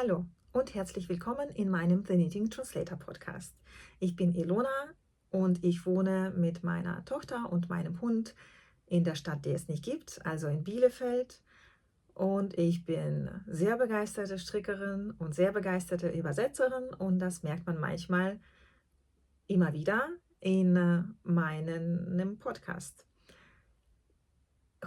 Hallo und herzlich willkommen in meinem The Knitting Translator Podcast. Ich bin Ilona und ich wohne mit meiner Tochter und meinem Hund in der Stadt, die es nicht gibt, also in Bielefeld. Und ich bin sehr begeisterte Strickerin und sehr begeisterte Übersetzerin und das merkt man manchmal immer wieder in meinem Podcast.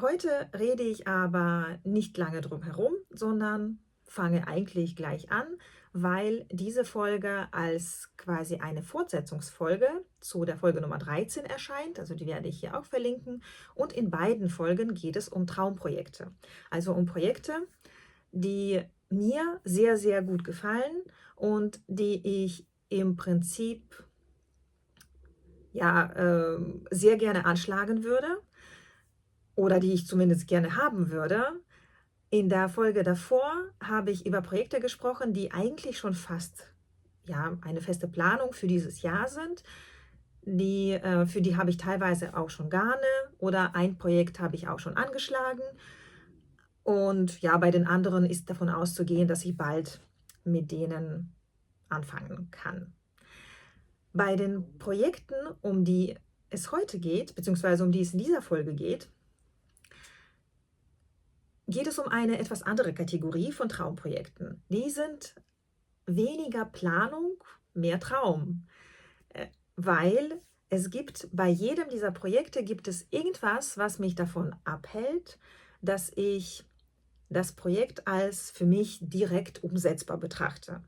Heute rede ich aber nicht lange drum herum, sondern fange eigentlich gleich an, weil diese Folge als quasi eine Fortsetzungsfolge zu der Folge Nummer 13 erscheint. Also die werde ich hier auch verlinken. Und in beiden Folgen geht es um Traumprojekte. Also um Projekte, die mir sehr, sehr gut gefallen und die ich im Prinzip sehr gerne anschlagen würde oder die ich zumindest gerne haben würde. In der Folge davor habe ich über Projekte gesprochen, die eigentlich schon fast eine feste Planung für dieses Jahr sind. Für die habe ich teilweise auch schon Garne oder ein Projekt habe ich auch schon angeschlagen. Und ja, bei den anderen ist davon auszugehen, dass ich bald mit denen anfangen kann. Bei den Projekten, um die es heute geht, beziehungsweise um die es in dieser Folge geht es um eine etwas andere Kategorie von Traumprojekten. Die sind weniger Planung, mehr Traum, weil es gibt bei jedem dieser Projekte gibt es irgendwas, was mich davon abhält, dass ich das Projekt als für mich direkt umsetzbar betrachte.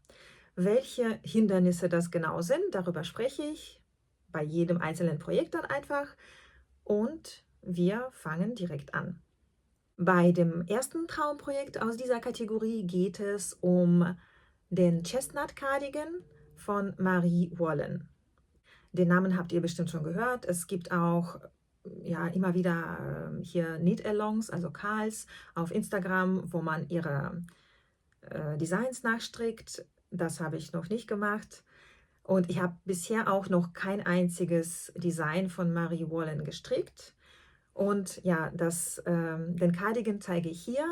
Welche Hindernisse das genau sind, darüber spreche ich bei jedem einzelnen Projekt dann einfach und wir fangen direkt an. Bei dem ersten Traumprojekt aus dieser Kategorie geht es um den Chestnut Cardigan von Marie Wallen. Den Namen habt ihr bestimmt schon gehört. Es gibt auch immer wieder hier Knit-Alongs, also Karls, auf Instagram, wo man ihre Designs nachstrickt. Das habe ich noch nicht gemacht. Und ich habe bisher auch noch kein einziges Design von Marie Wallen gestrickt. Und ja, den Cardigan zeige ich hier.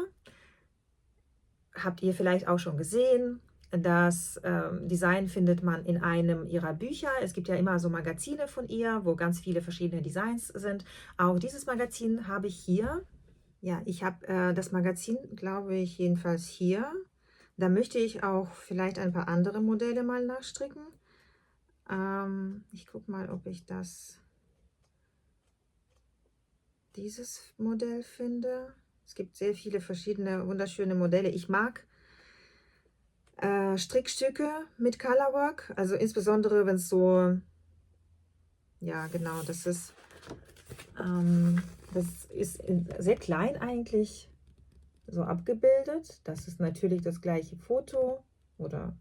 Habt ihr vielleicht auch schon gesehen. Das Design findet man in einem ihrer Bücher. Es gibt ja immer so Magazine von ihr, wo ganz viele verschiedene Designs sind. Auch dieses Magazin habe ich hier. Ja, ich habe das Magazin, glaube ich, jedenfalls hier. Da möchte ich auch vielleicht ein paar andere Modelle mal nachstricken. Ich gucke mal, ob ich dieses Modell finde. Es gibt sehr viele verschiedene wunderschöne Modelle. Ich mag Strickstücke mit Colorwork, also insbesondere wenn es so, ja genau, das ist sehr klein eigentlich so abgebildet. Das ist natürlich das gleiche Foto oder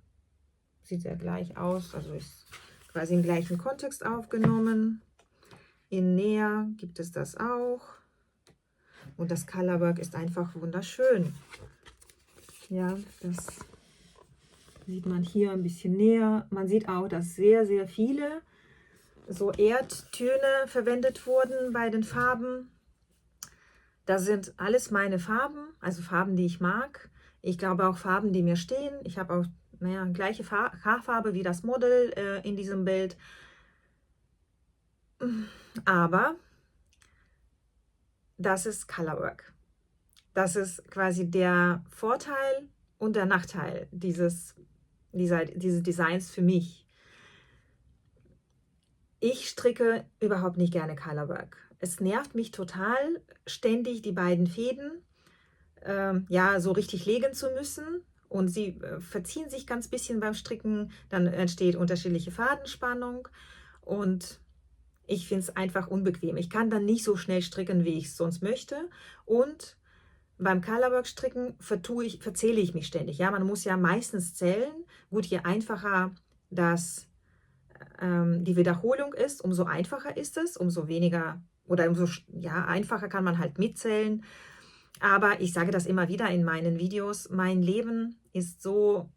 sieht sehr gleich aus, also ist quasi im gleichen Kontext aufgenommen. In näher gibt es das auch. Und das Colorwork ist einfach wunderschön. Ja, das sieht man hier ein bisschen näher. Man sieht auch, dass sehr, sehr viele so Erdtöne verwendet wurden bei den Farben. Das sind alles meine Farben, also Farben, die ich mag. Ich glaube auch Farben, die mir stehen. Ich habe auch gleiche Haarfarbe wie das Model in diesem Bild. Aber das ist Colorwork. Das ist quasi der Vorteil und der Nachteil dieses Designs für mich. Ich stricke überhaupt nicht gerne Colorwork. Es nervt mich total, ständig die beiden Fäden so richtig legen zu müssen. Und sie verziehen sich ganz bisschen beim Stricken. Dann entsteht unterschiedliche Fadenspannung. Und ich finde es einfach unbequem. Ich kann dann nicht so schnell stricken, wie ich es sonst möchte. Und beim Colorwork-Stricken verzähle ich mich ständig. Ja, man muss ja meistens zählen. Gut, je einfacher die Wiederholung ist, umso einfacher ist es, umso weniger oder umso einfacher kann man halt mitzählen. Aber ich sage das immer wieder in meinen Videos, mein Leben ist so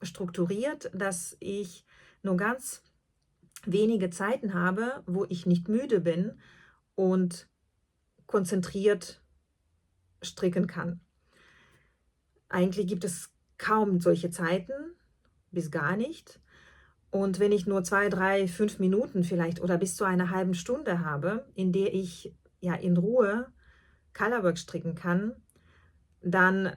strukturiert, dass ich nur ganz wenige Zeiten habe, wo ich nicht müde bin und konzentriert stricken kann. Eigentlich gibt es kaum solche Zeiten, bis gar nicht. Und wenn ich nur 2, 3, 5 Minuten vielleicht oder bis zu einer halben Stunde habe, in der ich ja in Ruhe Colorwork stricken kann, dann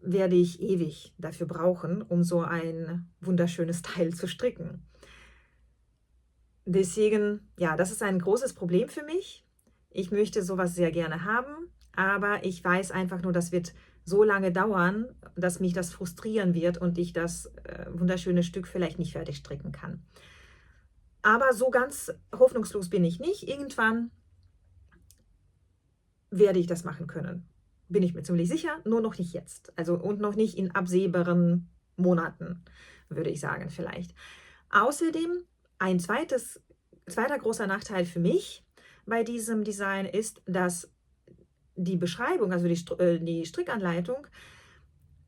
werde ich ewig dafür brauchen, um so ein wunderschönes Teil zu stricken. Deswegen, ja, das ist ein großes Problem für mich. Ich möchte sowas sehr gerne haben, aber ich weiß einfach nur, das wird so lange dauern, dass mich das frustrieren wird und ich das wunderschöne Stück vielleicht nicht fertig stricken kann. Aber so ganz hoffnungslos bin ich nicht. Irgendwann werde ich das machen können. Bin ich mir ziemlich sicher, nur noch nicht jetzt. Also und noch nicht in absehbaren Monaten, würde ich sagen vielleicht. Außerdem ein zweiter großer Nachteil für mich bei diesem Design ist, dass die Beschreibung, also die Strickanleitung,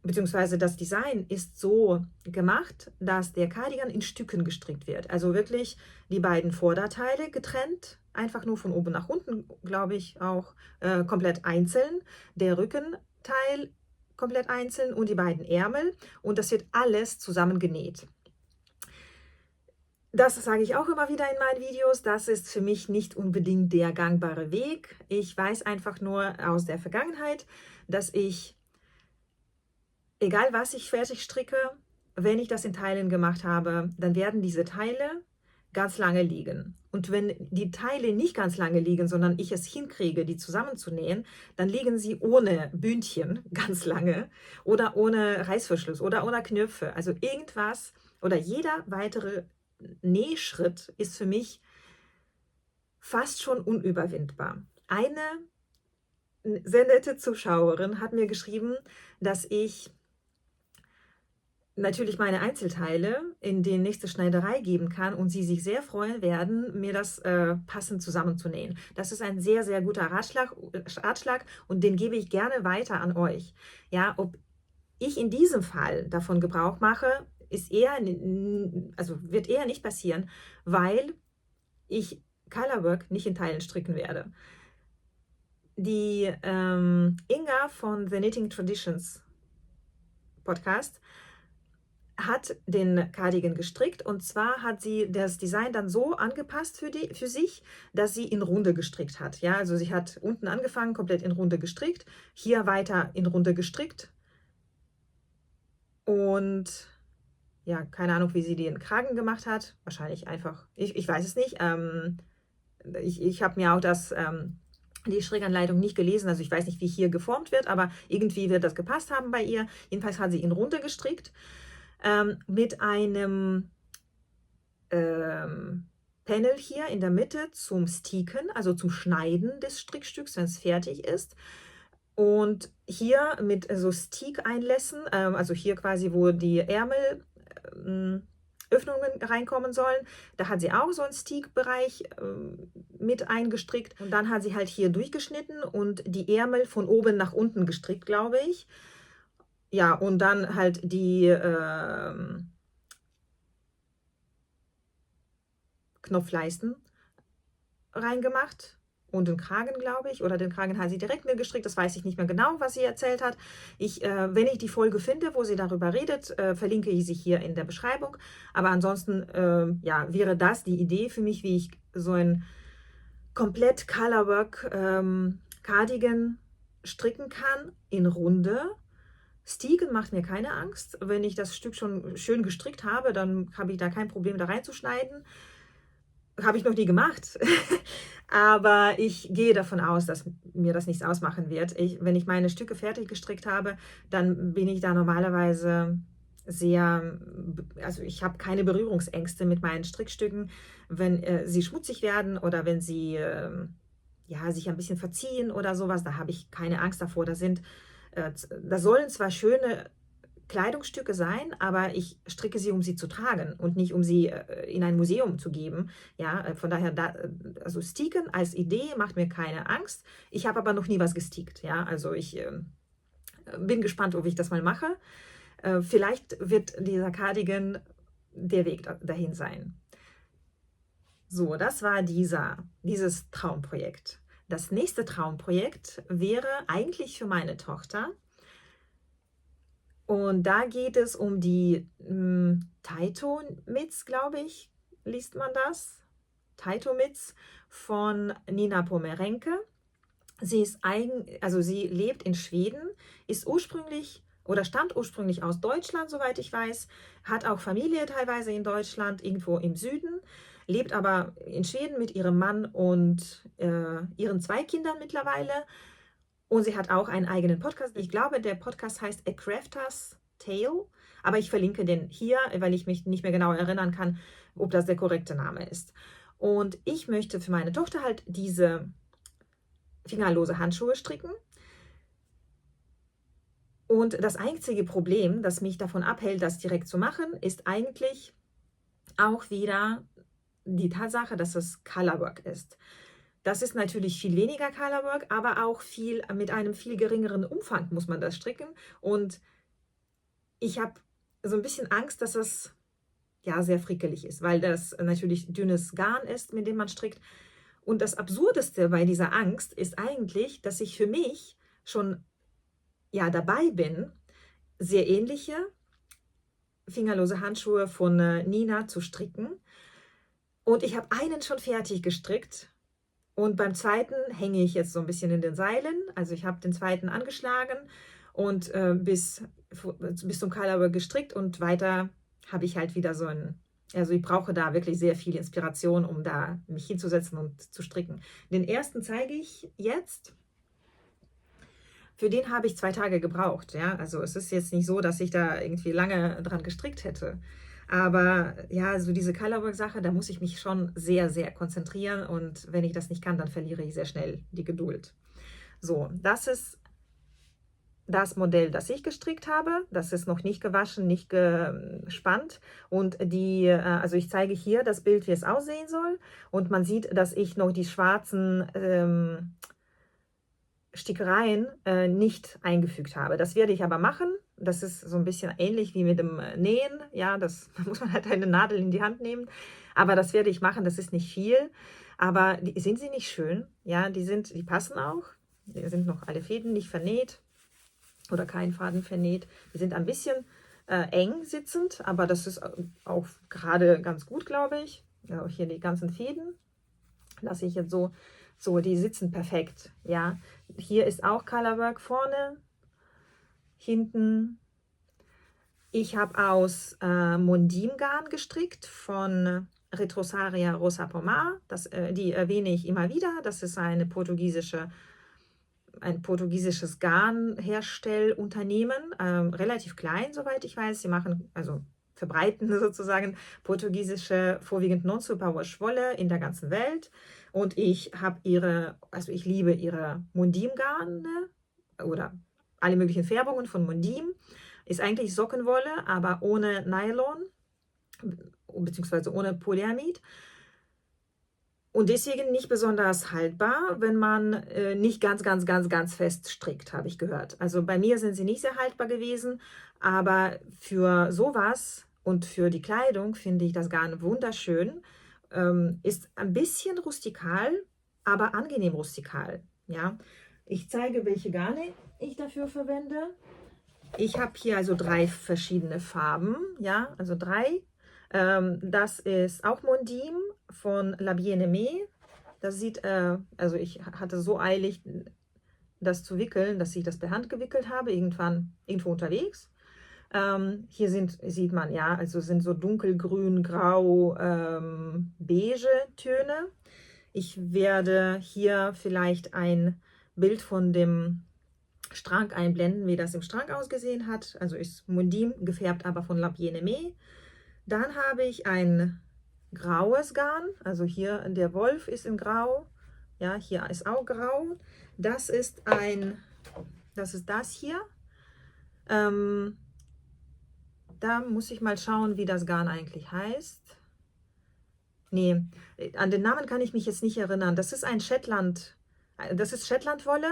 beziehungsweise das Design ist so gemacht, dass der Cardigan in Stücken gestrickt wird. Also wirklich die beiden Vorderteile getrennt, einfach nur von oben nach unten, glaube ich, auch komplett einzeln. Der Rückenteil komplett einzeln und die beiden Ärmel. Und das wird alles zusammen genäht. Das sage ich auch immer wieder in meinen Videos, das ist für mich nicht unbedingt der gangbare Weg. Ich weiß einfach nur aus der Vergangenheit, dass ich, egal was ich fertig stricke, wenn ich das in Teilen gemacht habe, dann werden diese Teile ganz lange liegen. Und wenn die Teile nicht ganz lange liegen, sondern ich es hinkriege, die zusammenzunähen, dann liegen sie ohne Bündchen ganz lange oder ohne Reißverschluss oder ohne Knöpfe. Also irgendwas oder jeder weitere Nähschritt ist für mich fast schon unüberwindbar. Eine sehr nette Zuschauerin hat mir geschrieben, dass ich natürlich meine Einzelteile in die nächste Schneiderei geben kann und sie sich sehr freuen werden, mir das passend zusammenzunähen. Das ist ein sehr, sehr guter Ratschlag und den gebe ich gerne weiter an euch. Ja, ob ich in diesem Fall davon Gebrauch mache, wird eher nicht passieren, weil ich Colorwork nicht in Teilen stricken werde. Die Inga von The Knitting Traditions Podcast hat den Cardigan gestrickt und zwar hat sie das Design dann so angepasst für sich, dass sie in Runde gestrickt hat. Ja, also sie hat unten angefangen, komplett in Runde gestrickt, hier weiter in Runde gestrickt und ja, keine Ahnung, wie sie den Kragen gemacht hat. Wahrscheinlich einfach, ich weiß es nicht. Ich habe mir auch die Strickanleitung nicht gelesen, also ich weiß nicht, wie hier geformt wird, aber irgendwie wird das gepasst haben bei ihr. Jedenfalls hat sie in Runde gestrickt mit einem Panel hier in der Mitte zum Steaken, also zum Schneiden des Strickstücks, wenn es fertig ist. Und hier mit so Steak-Einlässen, also hier quasi, wo die Ärmel Öffnungen reinkommen sollen. Da hat sie auch so einen Steak-Bereich mit eingestrickt. Und dann hat sie halt hier durchgeschnitten und die Ärmel von oben nach unten gestrickt, glaube ich. Ja, und dann halt die Knopfleisten reingemacht. Und den Kragen, glaube ich, oder den Kragen hat sie direkt mir gestrickt, das weiß ich nicht mehr genau, was sie erzählt hat. Wenn ich die Folge finde, wo sie darüber redet, verlinke ich sie hier in der Beschreibung. Aber ansonsten ja, wäre das die Idee für mich, wie ich so ein komplett Colorwork Cardigan stricken kann in Runde. Steaken macht mir keine Angst. Wenn ich das Stück schon schön gestrickt habe, dann habe ich da kein Problem, da reinzuschneiden. Habe ich noch nie gemacht. Aber ich gehe davon aus, dass mir das nichts ausmachen wird. Wenn ich meine Stücke fertig gestrickt habe, dann bin ich da normalerweise sehr, also ich habe keine Berührungsängste mit meinen Strickstücken, wenn sie schmutzig werden oder wenn sie ja, sich ein bisschen verziehen oder sowas, da habe ich keine Angst davor. Das sollen zwar schöne Kleidungsstücke sein, aber ich stricke sie, um sie zu tragen und nicht, um sie in ein Museum zu geben. Ja, von daher, also Steaken als Idee macht mir keine Angst. Ich habe aber noch nie was gestickt. Ja, also ich bin gespannt, ob ich das mal mache. Vielleicht wird dieser Cardigan der Weg dahin sein. So, das war dieses Traumprojekt. Das nächste Traumprojekt wäre eigentlich für meine Tochter. Und da geht es um die Taito Mitz, glaube ich, liest man das. Taito Mitz von Nina Pomerenke. Sie lebt in Schweden, ist ursprünglich oder stammt ursprünglich aus Deutschland, soweit ich weiß, hat auch Familie teilweise in Deutschland, irgendwo im Süden, lebt aber in Schweden mit ihrem Mann und ihren 2 Kindern mittlerweile. Und sie hat auch einen eigenen Podcast. Ich glaube, der Podcast heißt A Crafter's Tale, aber ich verlinke den hier, weil ich mich nicht mehr genau erinnern kann, ob das der korrekte Name ist. Und ich möchte für meine Tochter halt diese fingerlose Handschuhe stricken. Und das einzige Problem, das mich davon abhält, das direkt zu machen, ist eigentlich auch wieder die Tatsache, dass es Colorwork ist. Das ist natürlich viel weniger Colorwork, aber auch mit einem viel geringeren Umfang muss man das stricken. Und ich habe so ein bisschen Angst, dass es ja sehr frickelig ist, weil das natürlich dünnes Garn ist, mit dem man strickt. Und das Absurdeste bei dieser Angst ist eigentlich, dass ich für mich schon dabei bin, sehr ähnliche fingerlose Handschuhe von Nina zu stricken. Und ich habe einen schon fertig gestrickt. Und beim zweiten hänge ich jetzt so ein bisschen in den Seilen. Also ich habe den zweiten angeschlagen und bis zum Colorwork gestrickt und weiter habe ich halt wieder also ich brauche da wirklich sehr viel Inspiration, um da mich hinzusetzen und zu stricken. Den ersten zeige ich jetzt. Für den habe ich 2 Tage gebraucht. Ja? Also es ist jetzt nicht so, dass ich da irgendwie lange dran gestrickt hätte. Aber ja, so diese Colorwork-Sache, da muss ich mich schon sehr, sehr konzentrieren. Und wenn ich das nicht kann, dann verliere ich sehr schnell die Geduld. So, das ist das Modell, das ich gestrickt habe. Das ist noch nicht gewaschen, nicht gespannt. Und also ich zeige hier das Bild, wie es aussehen soll. Und man sieht, dass ich noch die schwarzen Stickereien nicht eingefügt habe. Das werde ich aber machen. Das ist so ein bisschen ähnlich wie mit dem Nähen. Ja, da muss man halt eine Nadel in die Hand nehmen. Aber das werde ich machen. Das ist nicht viel. Aber sind sie nicht schön? Ja, die passen auch. Die sind noch alle Fäden nicht vernäht oder kein Faden vernäht. Die sind ein bisschen eng sitzend, aber das ist auch gerade ganz gut, glaube ich. Ja, auch hier die ganzen Fäden lasse ich jetzt so, die sitzen perfekt. Ja, hier ist auch Colorwork vorne, hinten. Ich habe aus Mondim-Garn gestrickt von Retrosaria Rosa Pomar. Die erwähne ich immer wieder. Das ist ein portugiesisches Garnherstellunternehmen, relativ klein, soweit ich weiß. Sie verbreiten sozusagen portugiesische, vorwiegend Non-Superwash-Wolle in der ganzen Welt. Und ich liebe ihre Mondim-Garne oder alle möglichen Färbungen von Mondim. Ist eigentlich Sockenwolle, aber ohne Nylon, beziehungsweise ohne Polyamid. Und deswegen nicht besonders haltbar, wenn man nicht ganz, ganz, ganz, ganz fest strickt, habe ich gehört. Also bei mir sind sie nicht sehr haltbar gewesen, aber für sowas und für die Kleidung finde ich das Garn wunderschön. Ist ein bisschen rustikal, aber angenehm rustikal. Ja? Ich zeige, welche Garne ich dafür verwende. Ich habe hier also 3 verschiedene Farben, ja, also 3. Das ist auch Mondim von La Bien-Aimée. Das also ich hatte so eilig, das zu wickeln, dass ich das per Hand gewickelt habe, irgendwo unterwegs. Hier sieht man, ja, also sind so dunkelgrün, grau, beige Töne. Ich werde hier vielleicht ein Bild von dem Strang einblenden, wie das im Strang ausgesehen hat. Also ist Mondim gefärbt, aber von La Bien-Aimée. Dann habe ich ein graues Garn. Also hier der Wolf ist in Grau. Ja, hier ist auch grau. Das ist das hier. Da muss ich mal schauen, wie das Garn eigentlich heißt. Nee, an den Namen kann ich mich jetzt nicht erinnern. Das ist Shetlandwolle,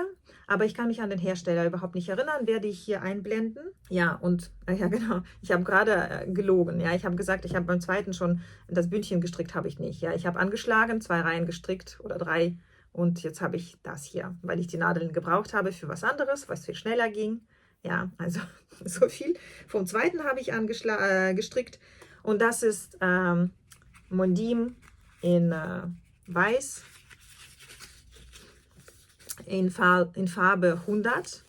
aber ich kann mich an den Hersteller überhaupt nicht erinnern. Werde ich hier einblenden. Ja, und ja genau, ich habe gerade gelogen. Ja, ich habe gesagt, ich habe beim zweiten schon das Bündchen gestrickt, habe ich nicht. Ja, ich habe angeschlagen, 2 Reihen gestrickt oder 3 und jetzt habe ich das hier, weil ich die Nadeln gebraucht habe für was anderes, was viel schneller ging. Ja, also so viel. Vom zweiten habe ich gestrickt. Und das ist Mondim in Weiß, in Farbe 100.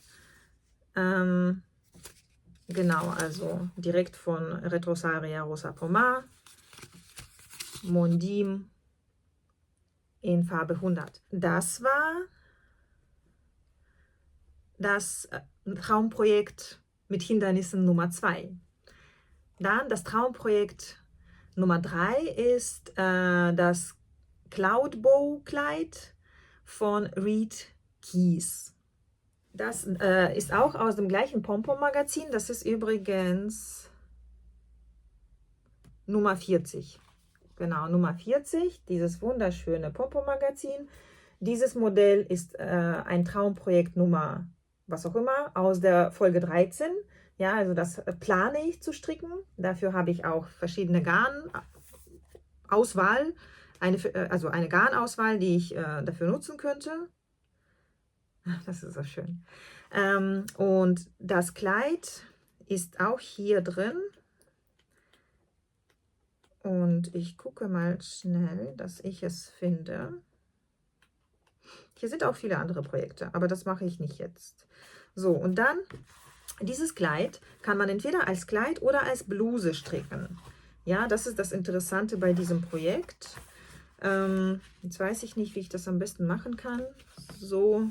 Genau, also direkt von Retrosaria Rosa Pomar. Mondim in Farbe 100. Das war das Traumprojekt mit Hindernissen Nummer 2. Dann das Traumprojekt Nummer 3 ist das Cloudbow Kleid von Reed Keys. Das ist auch aus dem gleichen Pompom-Magazin. Das ist übrigens Nummer 40. Genau, Nummer 40, dieses wunderschöne Pompom-Magazin. Dieses Modell ist ein Traumprojekt Nummer, was auch immer, aus der Folge 13. Ja, also das plane ich zu stricken. Dafür habe ich auch verschiedene Garnauswahl, also eine Garnauswahl, die ich dafür nutzen könnte. Das ist so schön. Und das Kleid ist auch hier drin. Und ich gucke mal schnell, dass ich es finde. Hier sind auch viele andere Projekte, aber das mache ich nicht jetzt. So, und dann, dieses Kleid kann man entweder als Kleid oder als Bluse stricken. Ja, das ist das Interessante bei diesem Projekt. Jetzt weiß ich nicht, wie ich das am besten machen kann. So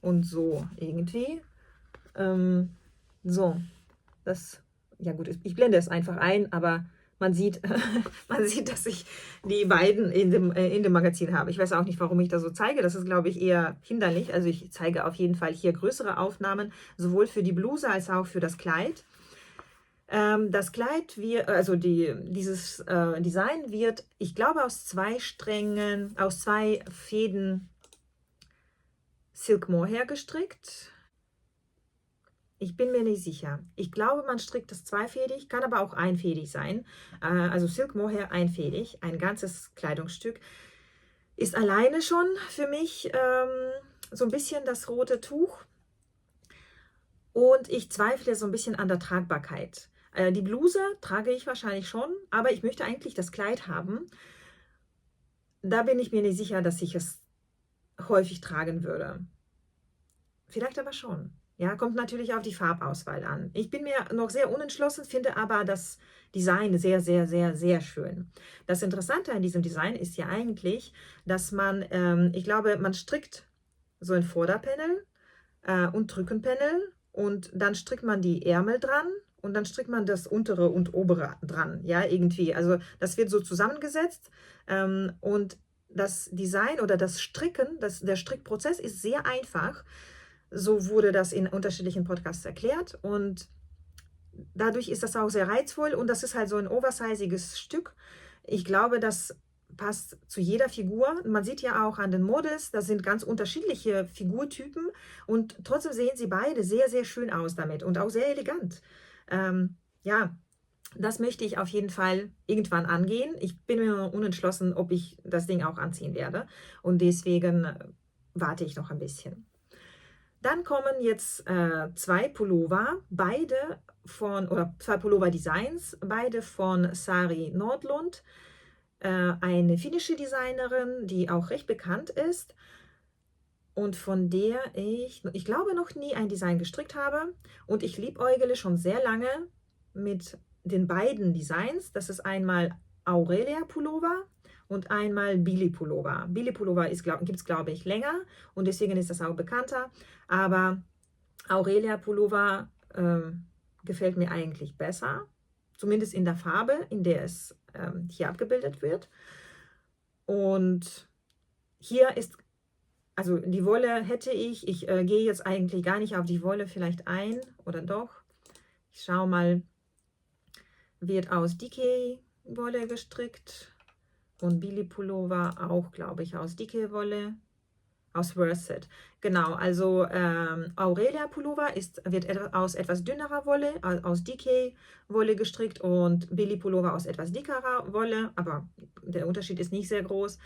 und so irgendwie. So, das, ja gut, ich blende es einfach ein, aber man sieht, dass ich die beiden in dem Magazin habe. Ich weiß auch nicht, warum ich das so zeige. Das ist, glaube ich, eher hinderlich. Also ich zeige auf jeden Fall hier größere Aufnahmen, sowohl für die Bluse als auch für das Kleid. Das Kleid, dieses Design wird, ich glaube, aus 2 Strängen, aus 2 Fäden Silk Mohair gestrickt. Ich bin mir nicht sicher. Ich glaube, man strickt das zweifädig, kann aber auch einfädig sein. Also Silk Mohair einfädig, ein ganzes Kleidungsstück. Ist alleine schon für mich so ein bisschen das rote Tuch. Und ich zweifle so ein bisschen an der Tragbarkeit. Die Bluse trage ich wahrscheinlich schon, aber ich möchte eigentlich das Kleid haben. Da bin ich mir nicht sicher, dass ich es häufig tragen würde. Vielleicht aber schon. Ja, kommt natürlich auf die Farbauswahl an. Ich bin mir noch sehr unentschlossen, finde aber das Design sehr, sehr, sehr, sehr schön. Das Interessante an diesem Design ist ja eigentlich, dass man, ich glaube, man strickt so ein Vorderpanel und Rückenpanel und dann strickt man die Ärmel dran und dann strickt man das untere und obere dran. Ja, irgendwie. Also das wird so zusammengesetzt und das Design oder das Stricken, der Strickprozess ist sehr einfach. So wurde das in unterschiedlichen Podcasts erklärt und dadurch ist das auch sehr reizvoll und das ist halt so ein oversiziges Stück. Ich glaube, das passt zu jeder Figur. Man sieht ja auch an den Models, das sind ganz unterschiedliche Figurtypen und trotzdem sehen sie beide sehr, sehr schön aus damit und auch sehr elegant. Ja, das möchte ich auf jeden Fall irgendwann angehen. Ich bin mir unentschlossen, ob ich das Ding auch anziehen werde und deswegen warte ich noch ein bisschen. Dann kommen jetzt 2 Pullover, oder 2 Pullover-Designs, beide von Sari Nordlund, eine finnische Designerin, die auch recht bekannt ist und von der ich glaube, noch nie ein Design gestrickt habe. Und ich liebäugle schon sehr lange mit den beiden Designs. Das ist einmal Aurelia Pullover und einmal Billy Pullover. Billy Pullover gibt es, glaube ich, länger und deswegen ist das auch bekannter. Aber Aurelia Pullover gefällt mir eigentlich besser, zumindest in der Farbe, in der es hier abgebildet wird. Und hier ist, also die Wolle hätte ich gehe jetzt eigentlich gar nicht auf die Wolle vielleicht ein, oder doch. Ich schaue mal, wird aus Dicke-Wolle gestrickt. Und Billy Pullover auch, glaube ich, aus dicke Wolle, aus Worsted. Genau, also Aurelia Pullover wird aus etwas dünnerer Wolle, aus dicke Wolle gestrickt und Billy Pullover aus etwas dickerer Wolle, aber der Unterschied ist nicht sehr groß.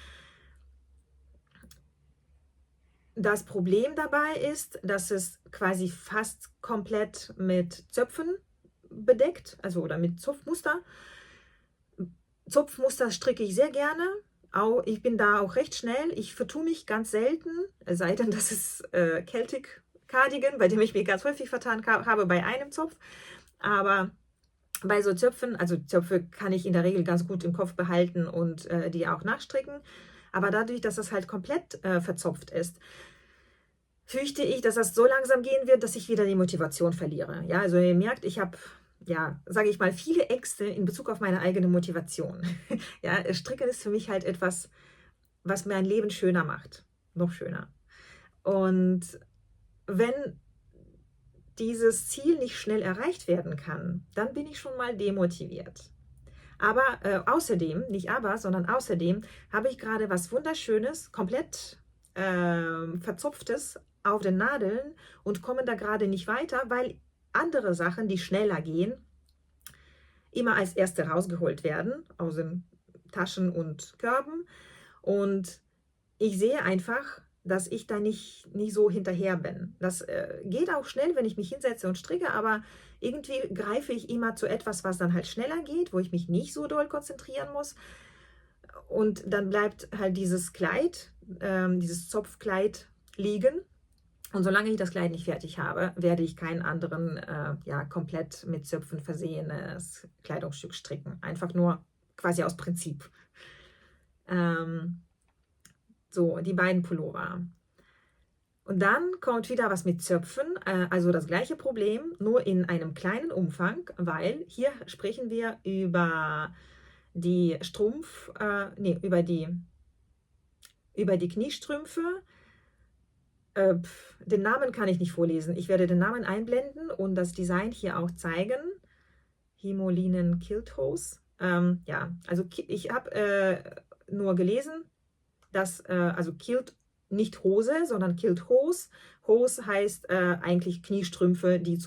Das Problem dabei ist, dass es quasi fast komplett mit Zöpfen bedeckt, also oder mit Zupfmuster. Zupfmuster stricke ich sehr gerne. Ich bin da auch recht schnell. Ich vertue mich ganz selten, es sei denn, das ist Celtic Cardigan, bei dem ich mich ganz häufig vertan habe bei einem Zopf. Aber bei so Zöpfen, also Zöpfe kann ich in der Regel ganz gut im Kopf behalten und die auch nachstricken. Aber dadurch, dass das halt komplett verzopft ist, fürchte ich, dass das so langsam gehen wird, dass ich wieder die Motivation verliere. Ja, also ihr merkt, ich habe, ja, sage ich mal, viele Ängste in Bezug auf meine eigene Motivation. Ja, Stricken ist für mich halt etwas, was mein Leben schöner macht. Noch schöner. Und wenn dieses Ziel nicht schnell erreicht werden kann, dann bin ich schon mal demotiviert. Aber außerdem, nicht aber, sondern außerdem habe ich gerade was Wunderschönes, komplett verzupftes auf den Nadeln und komme da gerade nicht weiter, weil andere Sachen, die schneller gehen, immer als erste rausgeholt werden aus den Taschen und Körben. Und ich sehe einfach, dass ich da nicht so hinterher bin. Das geht auch schnell, wenn ich mich hinsetze und stricke, aber irgendwie greife ich immer zu etwas, was dann halt schneller geht, wo ich mich nicht so doll konzentrieren muss. Und dann bleibt halt dieses Kleid, dieses Zopfkleid liegen. Und solange ich das Kleid nicht fertig habe, werde ich keinen anderen, ja, komplett mit Zöpfen versehenes Kleidungsstück stricken. Einfach nur quasi aus Prinzip. So, die beiden Pullover. Und dann kommt wieder was mit Zöpfen, also das gleiche Problem, nur in einem kleinen Umfang, weil hier sprechen wir über die über die Kniestrümpfe. Den Namen kann ich nicht vorlesen. Ich werde den Namen einblenden und das Design hier auch zeigen. Himolinen Kilt Hose. Ja, also ich habe nur gelesen, dass, also Kilt nicht Hose, sondern Kilt Hose. Hose heißt eigentlich Kniestrümpfe, die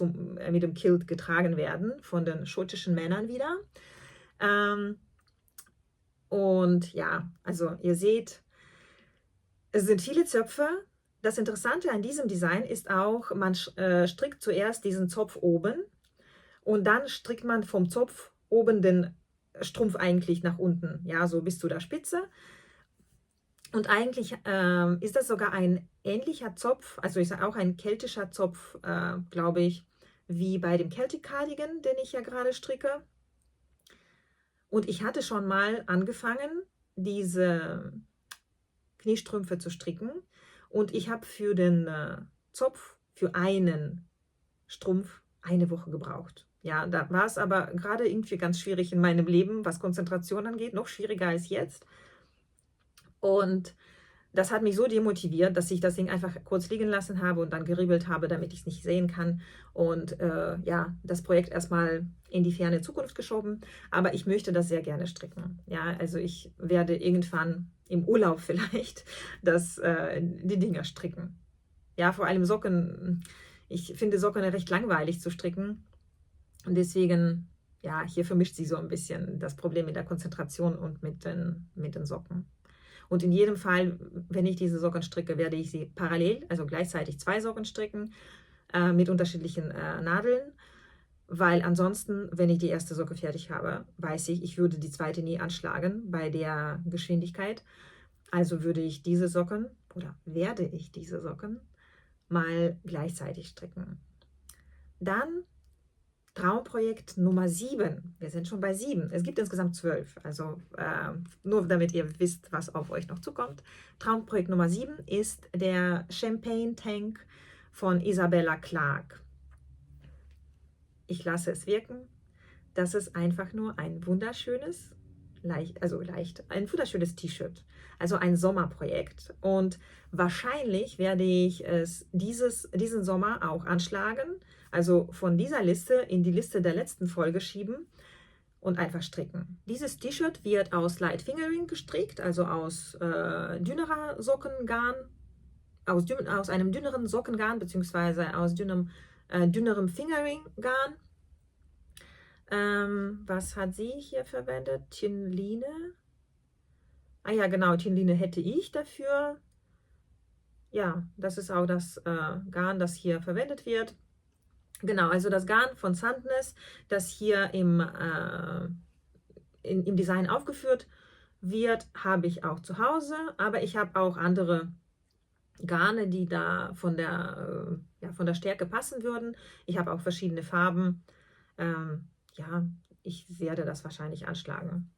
mit dem Kilt getragen werden, von den schottischen Männern wieder. Und ja, also ihr seht, es sind viele Zöpfe. Das Interessante an diesem Design ist auch, man strickt zuerst diesen Zopf oben und dann strickt man vom Zopf oben den Strumpf eigentlich nach unten, ja, so bis zu der Spitze. Und eigentlich ist das sogar ein ähnlicher Zopf, also ist auch ein keltischer Zopf, glaube ich, wie bei dem Celtic Cardigan, den ich ja gerade stricke. Und ich hatte schon mal angefangen, diese Kniestrümpfe zu stricken. Und ich habe für den Zopf, für einen Strumpf, eine Woche gebraucht. Ja, da war es aber gerade irgendwie ganz schwierig in meinem Leben, was Konzentration angeht, noch schwieriger als jetzt. Und das hat mich so demotiviert, dass ich das Ding einfach kurz liegen lassen habe und dann geribbelt habe, damit ich es nicht sehen kann. Und ja, das Projekt erstmal in die ferne Zukunft geschoben. Aber ich möchte das sehr gerne stricken. Ja, also ich werde irgendwann im Urlaub vielleicht die Dinger stricken. Ja, vor allem Socken. Ich finde Socken recht langweilig zu stricken. Und deswegen, ja, hier vermischt sich so ein bisschen das Problem mit der Konzentration und mit den Socken. Und in jedem Fall, wenn ich diese Socken stricke, werde ich sie parallel, also gleichzeitig 2 Socken stricken mit unterschiedlichen Nadeln, weil ansonsten, wenn ich die erste Socke fertig habe, weiß ich, ich würde die zweite nie anschlagen bei der Geschwindigkeit. Also würde ich diese Socken oder werde ich diese Socken mal gleichzeitig stricken. Dann Traumprojekt Nummer 7. Wir sind schon bei 7. Es gibt insgesamt 12. Also nur damit ihr wisst, was auf euch noch zukommt. Traumprojekt Nummer 7 ist der Champagne Tank von Isabella Clarke. Ich lasse es wirken. Das ist einfach nur ein wunderschönes, ein wunderschönes T-Shirt. Also ein Sommerprojekt. Und wahrscheinlich werde ich es diesen Sommer auch anschlagen. Also von dieser Liste in die Liste der letzten Folge schieben und einfach stricken. Dieses T-Shirt wird aus Light Fingering gestrickt, also aus dünnerer Sockengarn, aus einem dünneren Sockengarn, beziehungsweise aus dünnerem Fingering-Garn. Was hat sie hier verwendet? Thinline. Ah ja, genau, Thinline hätte ich dafür. Ja, das ist auch das Garn, das hier verwendet wird. Genau, also das Garn von Sandnes, das hier im Design aufgeführt wird, habe ich auch zu Hause, aber ich habe auch andere Garne, die da von der Stärke passen würden. Ich habe auch verschiedene Farben. Ja, ich werde das wahrscheinlich anschlagen.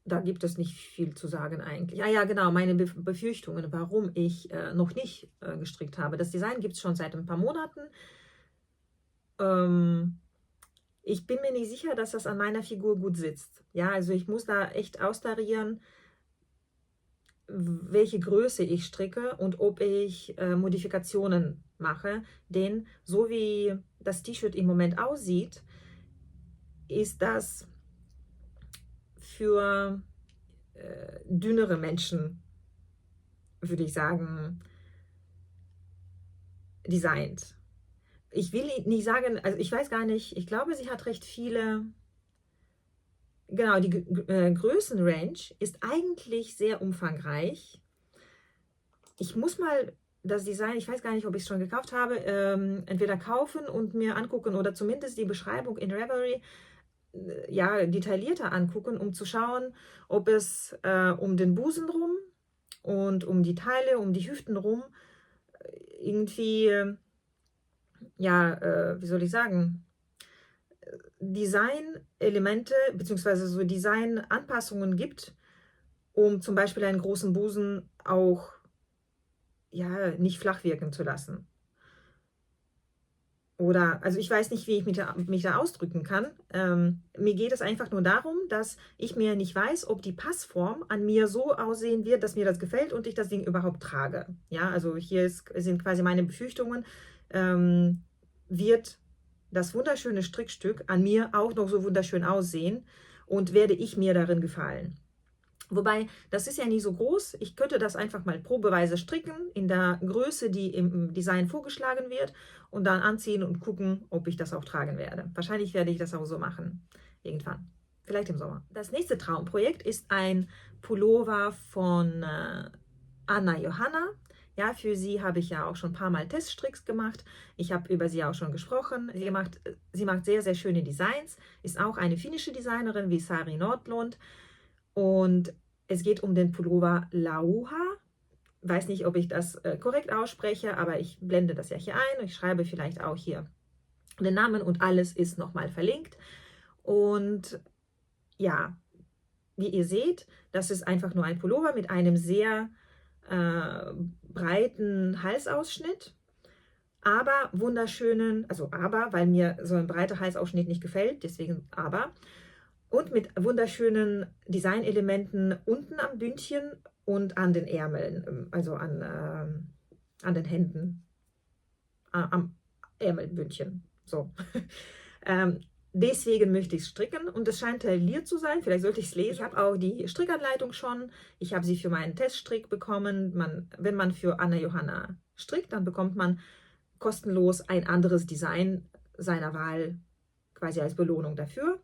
Da gibt es nicht viel zu sagen eigentlich. Ah ja, genau, meine Befürchtungen, warum ich noch nicht gestrickt habe. Das Design gibt es schon seit ein paar Monaten. Ich bin mir nicht sicher, dass das an meiner Figur gut sitzt. Ja, also ich muss da echt austarieren, welche Größe ich stricke und ob ich Modifikationen mache. Denn so wie das T-Shirt im Moment aussieht, ist das für dünnere Menschen, würde ich sagen, designt. Ich will nicht sagen, also ich weiß gar nicht, ich glaube, sie hat recht viele. Genau, die Größenrange ist eigentlich sehr umfangreich. Ich muss mal das Design, ich weiß gar nicht, ob ich es schon gekauft habe, entweder kaufen und mir angucken oder zumindest die Beschreibung in Ravelry ja, detaillierter angucken, um zu schauen, ob es um den Busen rum und um die Teile, um die Hüften rum irgendwie, ja, wie soll ich sagen, Design-Elemente bzw. so Design-Anpassungen gibt, um zum Beispiel einen großen Busen auch ja, nicht flach wirken zu lassen. Oder, also ich weiß nicht, wie ich mich da ausdrücken kann. Mir geht es einfach nur darum, dass ich mir nicht weiß, ob die Passform an mir so aussehen wird, dass mir das gefällt und ich das Ding überhaupt trage. Ja, also hier sind quasi meine Befürchtungen. Wird das wunderschöne Strickstück an mir auch noch so wunderschön aussehen und werde ich mir darin gefallen? Wobei, das ist ja nie so groß. Ich könnte das einfach mal probeweise stricken in der Größe, die im Design vorgeschlagen wird und dann anziehen und gucken, ob ich das auch tragen werde. Wahrscheinlich werde ich das auch so machen. Irgendwann. Vielleicht im Sommer. Das nächste Traumprojekt ist ein Pullover von Anna Johanna. Ja, für sie habe ich ja auch schon ein paar Mal Teststricks gemacht. Ich habe über sie auch schon gesprochen. Sie macht sehr, sehr schöne Designs. Ist auch eine finnische Designerin wie Sari Nordlund. Und es geht um den Pullover Lauha. Weiß nicht, ob ich das korrekt ausspreche, aber ich blende das ja hier ein und ich schreibe vielleicht auch hier den Namen und alles ist nochmal verlinkt. Und ja, wie ihr seht, das ist einfach nur ein Pullover mit einem sehr breiten Halsausschnitt, aber wunderschönen, also aber, weil mir so ein breiter Halsausschnitt nicht gefällt, deswegen aber. Und mit wunderschönen Designelementen unten am Bündchen und an den Ärmeln, also an den Händen, am Ärmelbündchen. So. Deswegen möchte ich es stricken und es scheint tailliert zu sein. Vielleicht sollte ich es lesen. Ich habe auch die Strickanleitung schon. Ich habe sie für meinen Teststrick bekommen. Wenn man für Anna Johanna strickt, dann bekommt man kostenlos ein anderes Design seiner Wahl quasi als Belohnung dafür.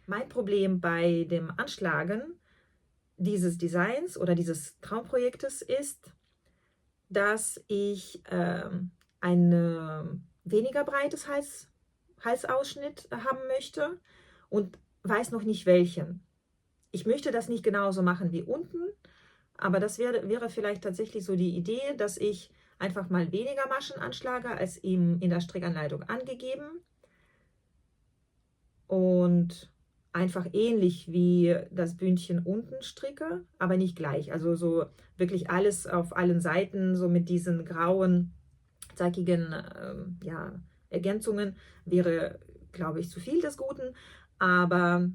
Mein Problem bei dem Anschlagen dieses Designs oder dieses Traumprojektes ist, dass ich ein weniger breites Halsausschnitt haben möchte und weiß noch nicht welchen. Ich möchte das nicht genauso machen wie unten, aber das wäre vielleicht tatsächlich so die Idee, dass ich einfach mal weniger Maschen anschlage, als ihm in der Strickanleitung angegeben. Und einfach ähnlich wie das Bündchen unten stricke, aber nicht gleich. Also so wirklich alles auf allen Seiten, so mit diesen grauen, zackigen ja, Ergänzungen wäre, glaube ich, zu viel des Guten. Aber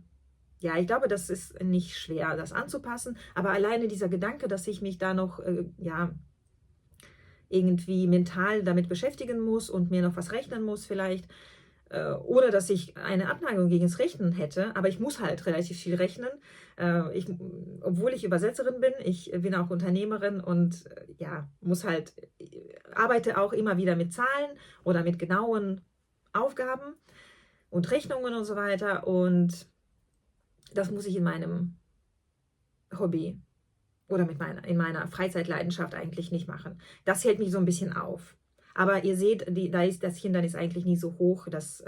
ja, ich glaube, das ist nicht schwer, das anzupassen. Aber alleine dieser Gedanke, dass ich mich da noch ja, irgendwie mental damit beschäftigen muss und mir noch was rechnen muss vielleicht, oder dass ich eine Abneigung gegen das Rechnen hätte, aber ich muss halt relativ viel rechnen. Obwohl ich Übersetzerin bin, ich bin auch Unternehmerin und ja, arbeite auch immer wieder mit Zahlen oder mit genauen Aufgaben und Rechnungen und so weiter. Und das muss ich in meinem Hobby oder in meiner Freizeitleidenschaft eigentlich nicht machen. Das hält mich so ein bisschen auf. Aber ihr seht, da ist das Hindernis eigentlich nie so hoch. Das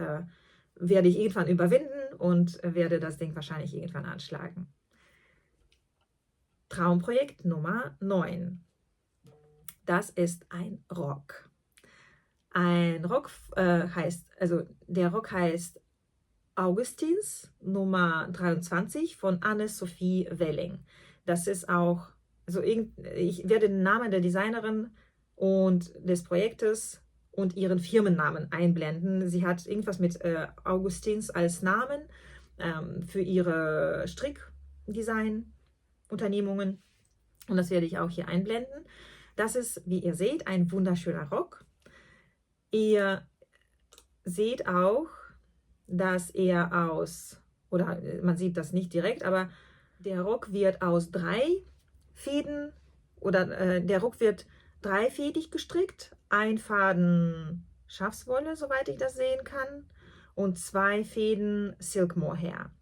werde ich irgendwann überwinden und werde das Ding wahrscheinlich irgendwann anschlagen. Traumprojekt Nummer 9. Das ist ein Rock. Ein Rock der Rock heißt Augustins Nummer 23 von Anne-Sophie Welling. Das ist auch, ich werde den Namen der Designerin und des Projektes und ihren Firmennamen einblenden. Sie hat irgendwas mit Augustins als Namen für ihre Strickdesign-Unternehmungen und das werde ich auch hier einblenden. Das ist, wie ihr seht, ein wunderschöner Rock. Ihr seht auch, dass er man sieht das nicht direkt, aber der Rock wird aus 3 Fäden der Rock wird 3-fädig gestrickt. Ein Faden Schafswolle, soweit ich das sehen kann, und 2 Fäden Silk Mohair.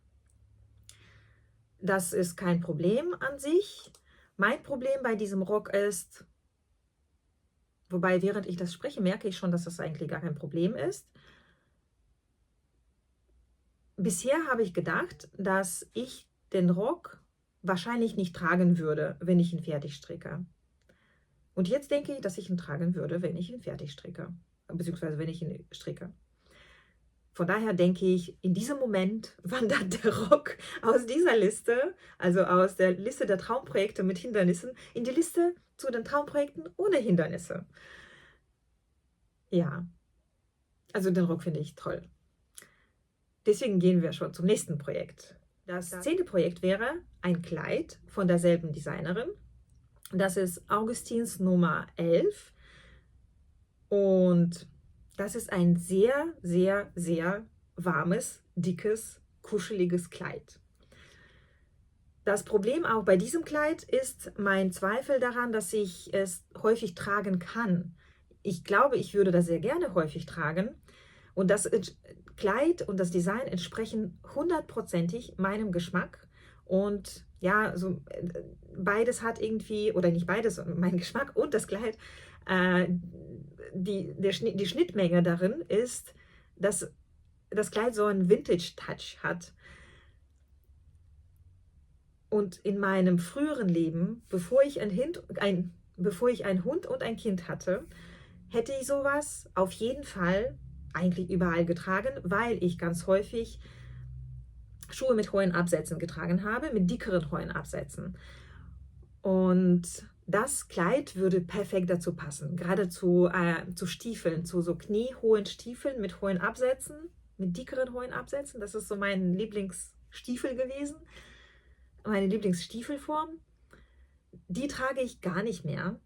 Das ist kein Problem an sich. Mein Problem bei diesem Rock ist, wobei während ich das spreche, merke ich schon, dass das eigentlich gar kein Problem ist. Bisher habe ich gedacht, dass ich den Rock wahrscheinlich nicht tragen würde, wenn ich ihn fertig stricke. Und jetzt denke ich, dass ich ihn tragen würde, wenn ich ihn fertig stricke, beziehungsweise wenn ich ihn stricke. Von daher denke ich, in diesem Moment wandert der Rock aus dieser Liste, also aus der Liste der Traumprojekte mit Hindernissen, in die Liste zu den Traumprojekten ohne Hindernisse. Ja, also den Rock finde ich toll. Deswegen gehen wir schon zum nächsten Projekt. Das 10. Projekt wäre ein Kleid von derselben Designerin. Das ist Augustins Nummer 11 und das ist ein sehr, sehr, sehr warmes, dickes, kuscheliges Kleid. Das Problem auch bei diesem Kleid ist mein Zweifel daran, dass ich es häufig tragen kann. Ich glaube, ich würde das sehr gerne häufig tragen und das Kleid und das Design entsprechen 100%ig meinem Geschmack und ja, so beides hat irgendwie, oder nicht beides, mein Geschmack und das Kleid, die Schnittmenge darin ist, dass das Kleid so einen Vintage-Touch hat. Und in meinem früheren Leben, bevor ich einen Hund und ein Kind hatte, hätte ich sowas auf jeden Fall eigentlich überall getragen, weil ich ganz häufig Schuhe mit hohen Absätzen getragen habe, mit dickeren hohen Absätzen. Und das Kleid würde perfekt dazu passen, gerade zu Stiefeln, zu so kniehohen Stiefeln mit hohen Absätzen, mit dickeren hohen Absätzen. Das ist so mein Lieblingsstiefel gewesen, meine Lieblingsstiefelform. Die trage ich gar nicht mehr.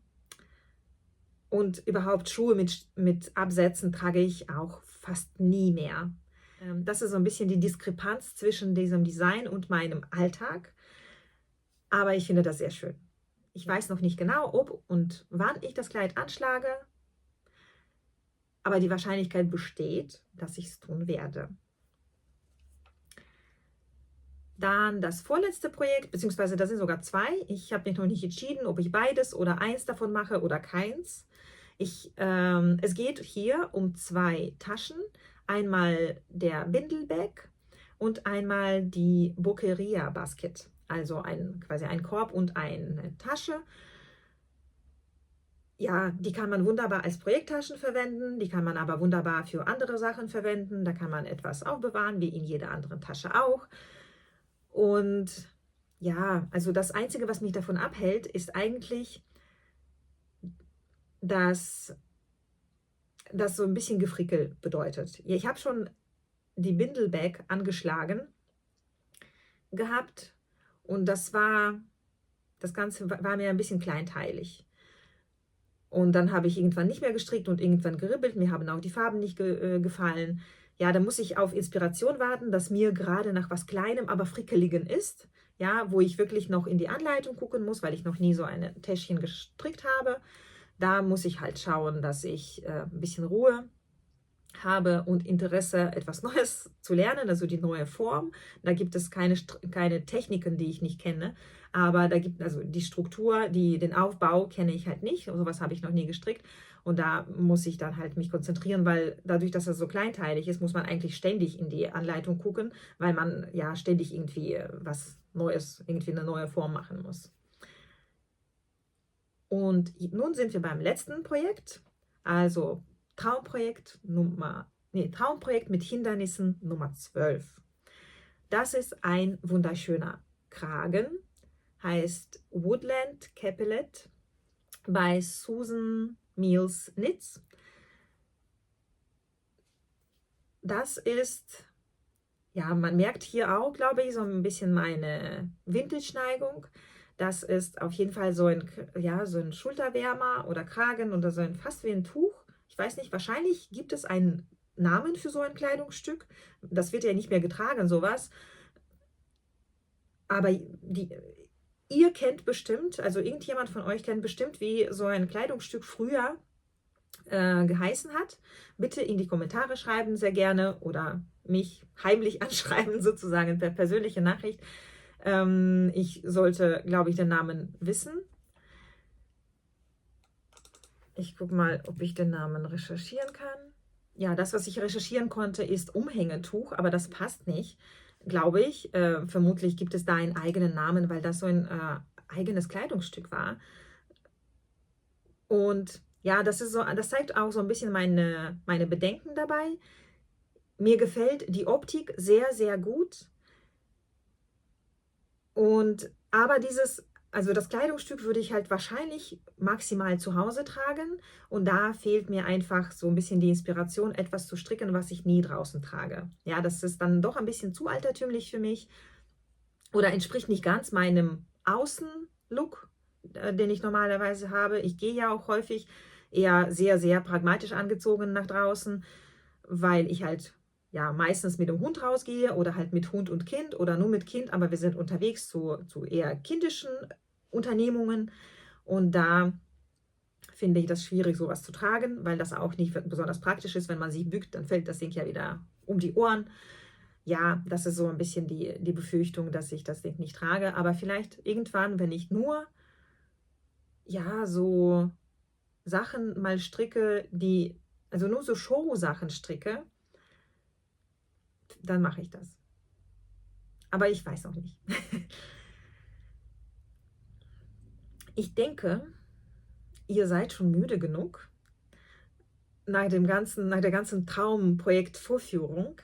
Und überhaupt Schuhe mit Absätzen trage ich auch fast nie mehr. Das ist so ein bisschen die Diskrepanz zwischen diesem Design und meinem Alltag. Aber ich finde das sehr schön. Ich weiß noch nicht genau, ob und wann ich das Kleid anschlage. Aber die Wahrscheinlichkeit besteht, dass ich es tun werde. Dann das vorletzte Projekt, beziehungsweise das sind sogar 2. Ich habe mich noch nicht entschieden, ob ich beides oder eins davon mache oder keins. Es geht hier um 2 Taschen. Einmal der Bindelbag und einmal die Boqueria Basket. Also quasi ein Korb und eine Tasche. Ja, die kann man wunderbar als Projekttaschen verwenden, die kann man aber wunderbar für andere Sachen verwenden. Da kann man etwas aufbewahren, wie in jeder anderen Tasche auch. Und ja, also das Einzige, was mich davon abhält, ist eigentlich, dass das so ein bisschen Gefrickel bedeutet. Ich habe schon die Bindelbag angeschlagen gehabt und das Ganze war mir ein bisschen kleinteilig. Und dann habe ich irgendwann nicht mehr gestrickt und irgendwann geribbelt. Mir haben auch die Farben nicht gefallen. Ja, da muss ich auf Inspiration warten, dass mir gerade nach was Kleinem, aber Frickeligen ist. Ja, wo ich wirklich noch in die Anleitung gucken muss, weil ich noch nie so ein Täschchen gestrickt habe. Da muss ich halt schauen, dass ich ein bisschen Ruhe habe und Interesse, etwas Neues zu lernen, also die neue Form. Da gibt es keine Techniken, die ich nicht kenne, aber da gibt also die Struktur, den Aufbau kenne ich halt nicht. Sowas habe ich noch nie gestrickt und da muss ich dann halt mich konzentrieren, weil dadurch, dass er so kleinteilig ist, muss man eigentlich ständig in die Anleitung gucken, weil man ja ständig irgendwie was Neues, irgendwie eine neue Form machen muss. Und nun sind wir beim letzten Projekt, also Traumprojekt Traumprojekt mit Hindernissen Nummer 12. Das ist ein wunderschöner Kragen, heißt Woodland Capelet bei Susan Mills Knits. Das ist, ja, man merkt hier auch, glaube ich, so ein bisschen meine Vintage-Neigung. Das ist auf jeden Fall so ein, ja, so ein Schulterwärmer oder Kragen oder so ein fast wie ein Tuch. Ich weiß nicht, wahrscheinlich gibt es einen Namen für so ein Kleidungsstück. Das wird ja nicht mehr getragen, sowas. Aber ihr kennt bestimmt, also irgendjemand von euch kennt bestimmt, wie so ein Kleidungsstück früher geheißen hat. Bitte in die Kommentare schreiben, sehr gerne, oder mich heimlich anschreiben, sozusagen per persönliche Nachricht. Ich sollte, glaube ich, den Namen wissen. Ich gucke mal, ob ich den Namen recherchieren kann. Ja, das, was ich recherchieren konnte, ist Umhängetuch, aber das passt nicht, glaube ich. Vermutlich gibt es da einen eigenen Namen, weil das so ein eigenes Kleidungsstück war. Und ja, das zeigt auch so ein bisschen meine Bedenken dabei. Mir gefällt die Optik sehr, sehr gut. Aber also das Kleidungsstück würde ich halt wahrscheinlich maximal zu Hause tragen. Und da fehlt mir einfach so ein bisschen die Inspiration, etwas zu stricken, was ich nie draußen trage. Ja, das ist dann doch ein bisschen zu altertümlich für mich oder entspricht nicht ganz meinem Außenlook, den ich normalerweise habe. Ich gehe ja auch häufig eher sehr, sehr pragmatisch angezogen nach draußen, weil ich halt ja meistens mit dem Hund rausgehe oder halt mit Hund und Kind oder nur mit Kind, aber wir sind unterwegs zu eher kindischen Unternehmungen und da finde ich das schwierig, sowas zu tragen, weil das auch nicht besonders praktisch ist. Wenn man sich bückt, dann fällt das Ding ja wieder um die Ohren. Ja, das ist so ein bisschen die Befürchtung, dass ich das Ding nicht trage. Aber vielleicht irgendwann, wenn ich nur, ja, so Sachen mal stricke, also nur so Show-Sachen stricke, dann mache ich das. Aber ich weiß noch nicht. Ich denke, ihr seid schon müde genug nach der ganzen Traumprojekt-Vorführung.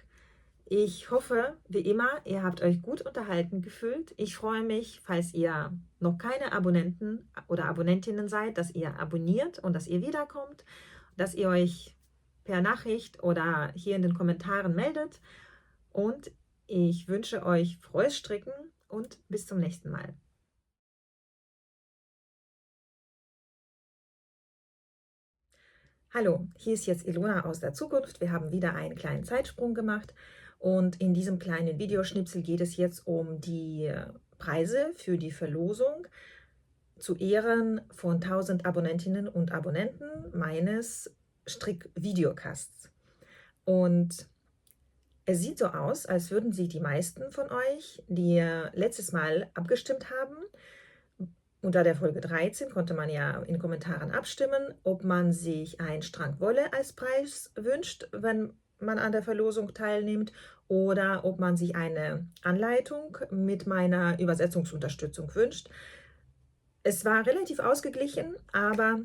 Ich hoffe, wie immer, ihr habt euch gut unterhalten gefühlt. Ich freue mich, falls ihr noch keine Abonnenten oder Abonnentinnen seid, dass ihr abonniert und dass ihr wiederkommt, dass ihr euch per Nachricht oder hier in den Kommentaren meldet. Und ich wünsche euch frohes Stricken und bis zum nächsten Mal. Hallo, hier ist jetzt Ilona aus der Zukunft. Wir haben wieder einen kleinen Zeitsprung gemacht und in diesem kleinen Videoschnipsel geht es jetzt um die Preise für die Verlosung zu Ehren von 1000 Abonnentinnen und Abonnenten meines Strick-Videocasts. Und es sieht so aus, als würden sich die meisten von euch, die letztes Mal abgestimmt haben, unter der Folge 13 konnte man ja in Kommentaren abstimmen, ob man sich einen Strang Wolle als Preis wünscht, wenn man an der Verlosung teilnimmt, oder ob man sich eine Anleitung mit meiner Übersetzungsunterstützung wünscht. Es war relativ ausgeglichen, aber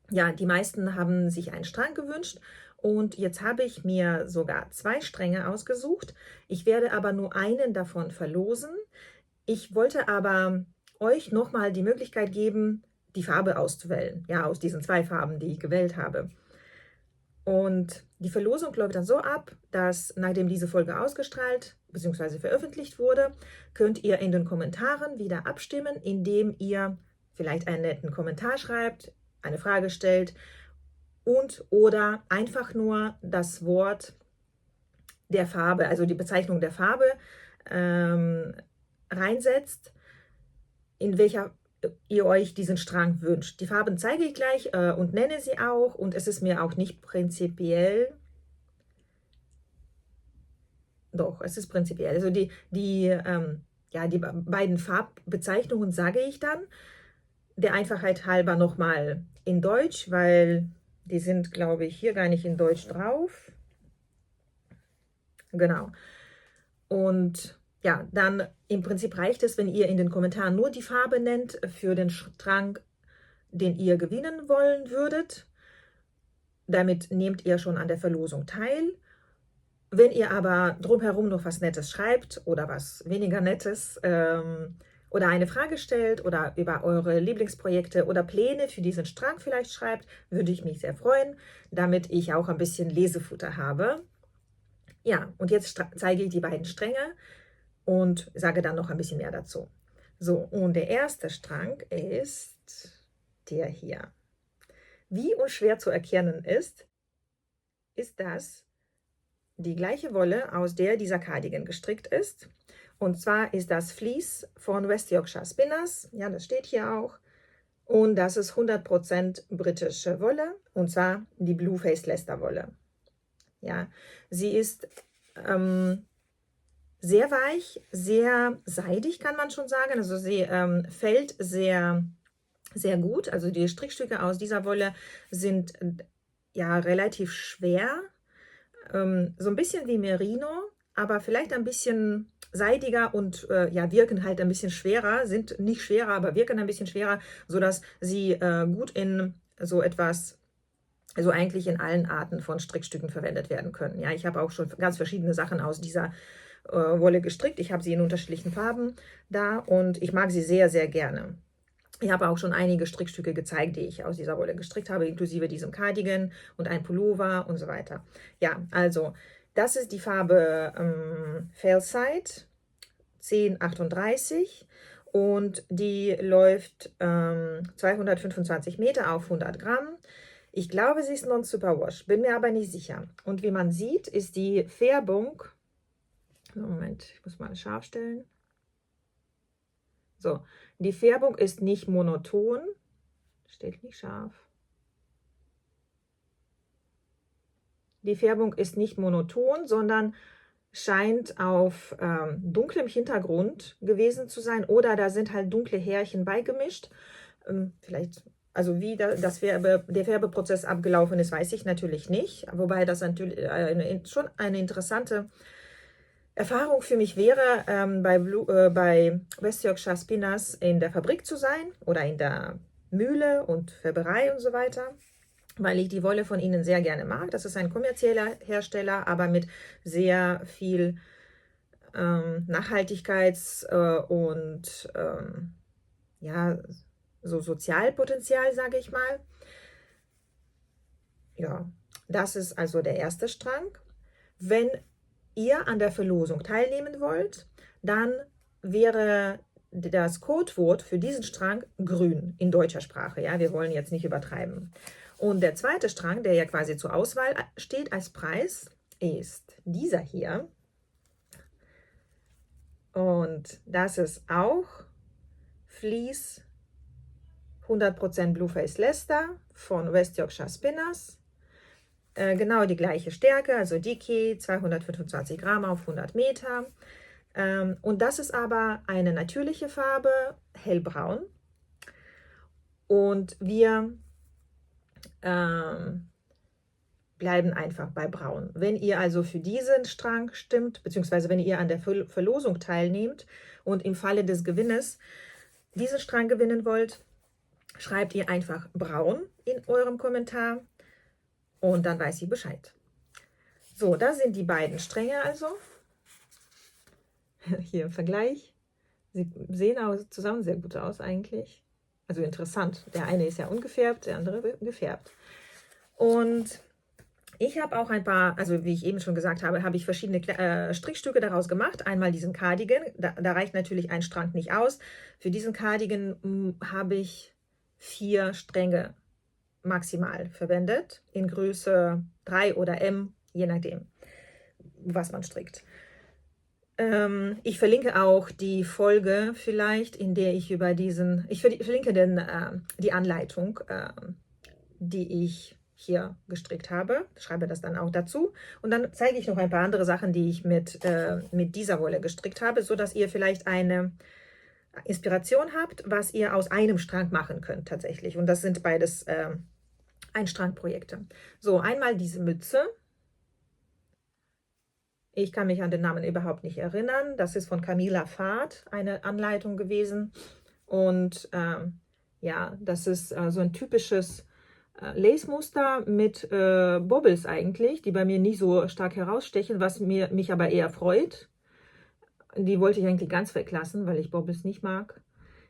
ja, die meisten haben sich einen Strang gewünscht und jetzt habe ich mir sogar 2 Stränge ausgesucht. Ich werde aber nur einen davon verlosen. Ich wollte aber euch nochmal die Möglichkeit geben, die Farbe auszuwählen, ja, aus diesen 2 Farben, die ich gewählt habe. Und die Verlosung läuft dann so ab, dass nachdem diese Folge ausgestrahlt bzw. veröffentlicht wurde, könnt ihr in den Kommentaren wieder abstimmen, indem ihr vielleicht einen netten Kommentar schreibt, eine Frage stellt und oder einfach nur das Wort der Farbe, also die Bezeichnung der Farbe reinsetzt, in welcher ihr euch diesen Strang wünscht. Die Farben zeige ich gleich und nenne sie auch und es ist mir auch nicht prinzipiell doch, es ist prinzipiell. Also die beiden Farbbezeichnungen sage ich dann der Einfachheit halber nochmal in Deutsch, weil die sind, glaube ich, hier gar nicht in Deutsch drauf. Genau. Und ja, dann im Prinzip reicht es, wenn ihr in den Kommentaren nur die Farbe nennt für den Strang, den ihr gewinnen wollen würdet. Damit nehmt ihr schon an der Verlosung teil. Wenn ihr aber drumherum noch was Nettes schreibt oder was weniger Nettes oder eine Frage stellt oder über eure Lieblingsprojekte oder Pläne für diesen Strang vielleicht schreibt, würde ich mich sehr freuen, damit ich auch ein bisschen Lesefutter habe. Ja, und jetzt zeige ich die beiden Stränge und sage dann noch ein bisschen mehr dazu. So, und der erste Strang ist der hier. Wie unschwer zu erkennen ist das die gleiche Wolle, aus der dieser Cardigan gestrickt ist. Und zwar ist das Fleece von West Yorkshire Spinners. Ja, das steht hier auch. Und das ist 100% britische Wolle. Und zwar die Blueface Leicester Wolle. Ja, sie ist sehr weich, sehr seidig, kann man schon sagen. Also sie fällt sehr, sehr gut. Also die Strickstücke aus dieser Wolle sind ja relativ schwer. So ein bisschen wie Merino, aber vielleicht ein bisschen seidiger und ja, wirken halt ein bisschen schwerer, sind nicht schwerer, aber wirken ein bisschen schwerer, sodass sie gut in so etwas, also eigentlich in allen Arten von Strickstücken verwendet werden können. Ja, ich habe auch schon ganz verschiedene Sachen aus dieser Wolle gestrickt. Ich habe sie in unterschiedlichen Farben da und ich mag sie sehr, sehr gerne. Ich habe auch schon einige Strickstücke gezeigt, die ich aus dieser Wolle gestrickt habe, inklusive diesem Cardigan und ein Pullover und so weiter. Ja, also das ist die Farbe Fellside 1038 und die läuft 225 Meter auf 100 Gramm. Ich glaube, sie ist Non-Superwash, bin mir aber nicht sicher. Und wie man sieht, ist die Färbung, Moment, ich muss mal scharf stellen. So, die Färbung ist nicht monoton, steht nicht scharf. Die Färbung ist nicht monoton, sondern scheint auf dunklem Hintergrund gewesen zu sein oder da sind halt dunkle Härchen beigemischt. Vielleicht, also wie der Färbeprozess abgelaufen ist, weiß ich natürlich nicht, wobei das natürlich schon eine interessante Erfahrung für mich wäre, bei West Yorkshire Spinners in der Fabrik zu sein oder in der Mühle und Färberei und so weiter, weil ich die Wolle von ihnen sehr gerne mag. Das ist ein kommerzieller Hersteller, aber mit sehr viel Nachhaltigkeits- und ja, so Sozialpotenzial, sage ich mal. Ja, das ist also der erste Strang. Wenn ihr an der Verlosung teilnehmen wollt, dann wäre das Codewort für diesen Strang grün in deutscher Sprache. Ja, wir wollen jetzt nicht übertreiben. Und der zweite Strang, der ja quasi zur Auswahl steht als Preis, ist dieser hier. Und das ist auch Fleece 100% Blueface Leicester von West Yorkshire Spinners. Genau die gleiche Stärke, also Dicky, 225 Gramm auf 100 Meter. Und das ist aber eine natürliche Farbe, hellbraun. Und wir bleiben einfach bei braun. Wenn ihr also für diesen Strang stimmt, beziehungsweise wenn ihr an der Verlosung teilnehmt und im Falle des Gewinnes diesen Strang gewinnen wollt, schreibt ihr einfach braun in eurem Kommentar. Und dann weiß ich Bescheid. So, da sind die beiden Stränge also. Hier im Vergleich. Sie sehen auch zusammen sehr gut aus eigentlich. Also interessant. Der eine ist ja ungefärbt, der andere gefärbt. Und ich habe auch ein paar, also wie ich eben schon gesagt habe, habe ich verschiedene Strickstücke daraus gemacht. Einmal diesen Cardigan. Da reicht natürlich ein Strang nicht aus. Für diesen Cardigan habe ich 4 Stränge maximal verwendet, in Größe 3 oder M, je nachdem, was man strickt. Ich verlinke auch die Folge vielleicht, in der ich über diesen, ich verlinke die Anleitung, die ich hier gestrickt habe. Ich schreibe das dann auch dazu. Und dann zeige ich noch ein paar andere Sachen, die ich mit dieser Wolle gestrickt habe, sodass ihr vielleicht eine Inspiration habt, was ihr aus einem Strang machen könnt tatsächlich. Und das sind beides Einstrangprojekte. So, einmal diese Mütze. Ich kann mich an den Namen überhaupt nicht erinnern. Das ist von Camilla Fahrt eine Anleitung gewesen. Und ja, das ist so ein typisches Lace-Muster mit Bobbles eigentlich, die bei mir nicht so stark herausstechen, was mich aber eher freut. Die wollte ich eigentlich ganz weglassen, weil ich Bobbles nicht mag.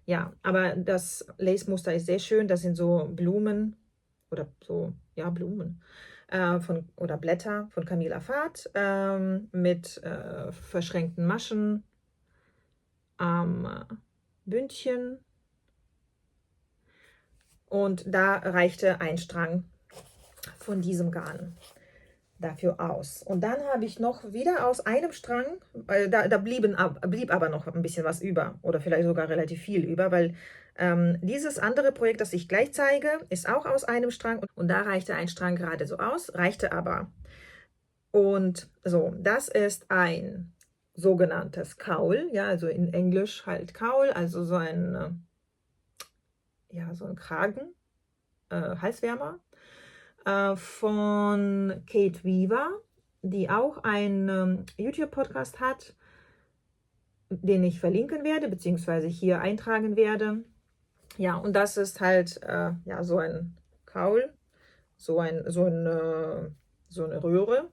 Ja, aber das Lace-Muster ist sehr schön. Das sind so Blumen oder so, ja, Blumen oder Blätter von Camilla Fahrt mit verschränkten Maschen am Bündchen. Und da reichte ein Strang von diesem Garn dafür aus. Und dann habe ich noch wieder aus einem Strang, da blieb aber noch ein bisschen was über oder vielleicht sogar relativ viel über, weil dieses andere Projekt, das ich gleich zeige, ist auch aus einem Strang und da reichte ein Strang gerade so aus, reichte aber. Und so, das ist ein sogenanntes Kaul, ja, also in Englisch halt Kaul, also so ein, ja, so ein Kragen, Halswärmer von Kate Weaver, die auch einen YouTube-Podcast hat, den ich verlinken werde, beziehungsweise hier eintragen werde. Ja, und das ist halt ja, so ein Kaul, so eine Röhre.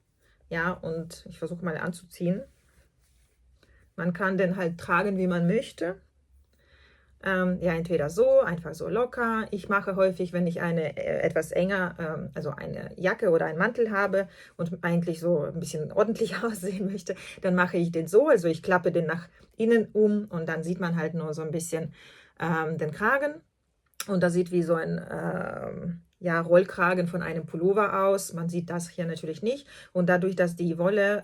Ja, und ich versuche mal anzuziehen. Man kann den halt tragen, wie man möchte. Ja, entweder so, einfach so locker. Ich mache häufig, wenn ich eine etwas enger, also eine Jacke oder einen Mantel habe und eigentlich so ein bisschen ordentlich aussehen möchte, dann mache ich den so. Also ich klappe den nach innen um und dann sieht man halt nur so ein bisschen den Kragen. Und das sieht wie so ein ja, Rollkragen von einem Pullover aus. Man sieht das hier natürlich nicht. Und dadurch, dass die Wolle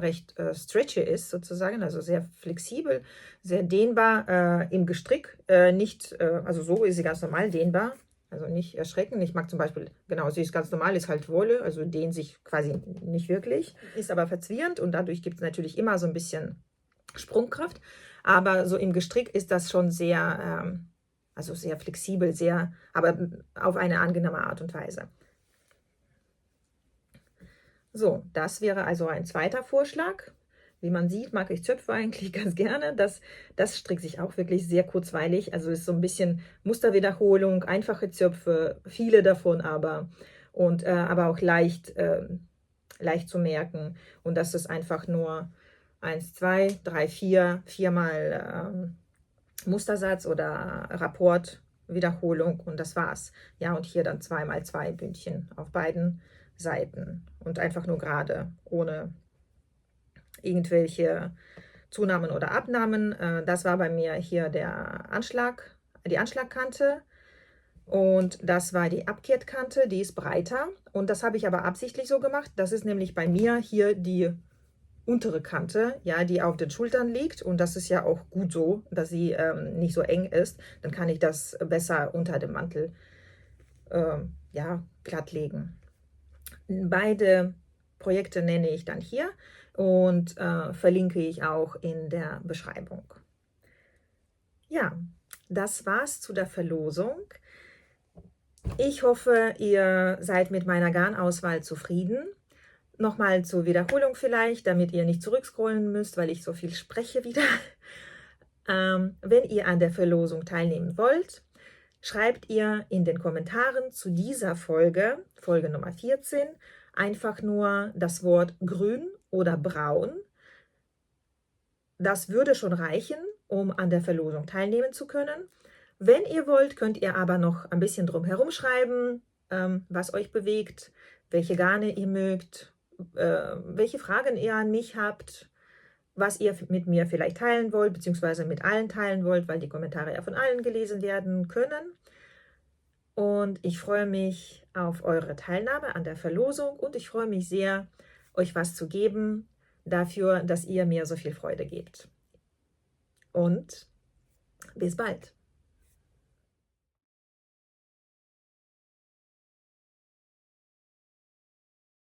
recht stretchy ist, sozusagen, also sehr flexibel, sehr dehnbar im Gestrick, nicht, also so ist sie ganz normal dehnbar. Also nicht erschrecken. Ich mag zum Beispiel, genau, sie ist ganz normal, ist halt Wolle, also dehnt sich quasi nicht wirklich, ist aber verzwirnt und dadurch gibt es natürlich immer so ein bisschen Sprungkraft. Aber so im Gestrick ist das schon sehr, also sehr flexibel, aber auf eine angenehme Art und Weise. So, das wäre also ein zweiter Vorschlag. Wie man sieht, mag ich Zöpfe eigentlich ganz gerne. Das strickt sich auch wirklich sehr kurzweilig. Also ist so ein bisschen Musterwiederholung, einfache Zöpfe, viele davon aber. Und aber auch leicht zu merken. Und das ist einfach nur 1, 2, 3, 4, viermal Mustersatz oder Rapport, Wiederholung und das war's. Ja, und hier dann 2x2 Bündchen auf beiden Seiten und einfach nur gerade, ohne irgendwelche Zunahmen oder Abnahmen. Das war bei mir hier die Anschlagkante und das war die Abkehrtkante, die ist breiter und das habe ich aber absichtlich so gemacht. Das ist nämlich bei mir hier die untere Kante, ja, die auf den Schultern liegt und das ist ja auch gut so, dass sie nicht so eng ist. Dann kann ich das besser unter dem Mantel ja, glatt legen. Beide Projekte nenne ich dann hier und verlinke ich auch in der Beschreibung. Ja, das war's zu der Verlosung. Ich hoffe, ihr seid mit meiner Garnauswahl zufrieden. Nochmal zur Wiederholung vielleicht, damit ihr nicht zurückscrollen müsst, weil ich so viel spreche wieder. Wenn ihr an der Verlosung teilnehmen wollt, schreibt ihr in den Kommentaren zu dieser Folge, Folge Nummer 14, einfach nur das Wort grün oder braun. Das würde schon reichen, um an der Verlosung teilnehmen zu können. Wenn ihr wollt, könnt ihr aber noch ein bisschen drum herum schreiben, was euch bewegt, welche Garne ihr mögt, welche Fragen ihr an mich habt, was ihr mit mir vielleicht teilen wollt, beziehungsweise mit allen teilen wollt, weil die Kommentare ja von allen gelesen werden können. Und ich freue mich auf eure Teilnahme an der Verlosung und ich freue mich sehr, euch was zu geben, dafür, dass ihr mir so viel Freude gebt. Und bis bald!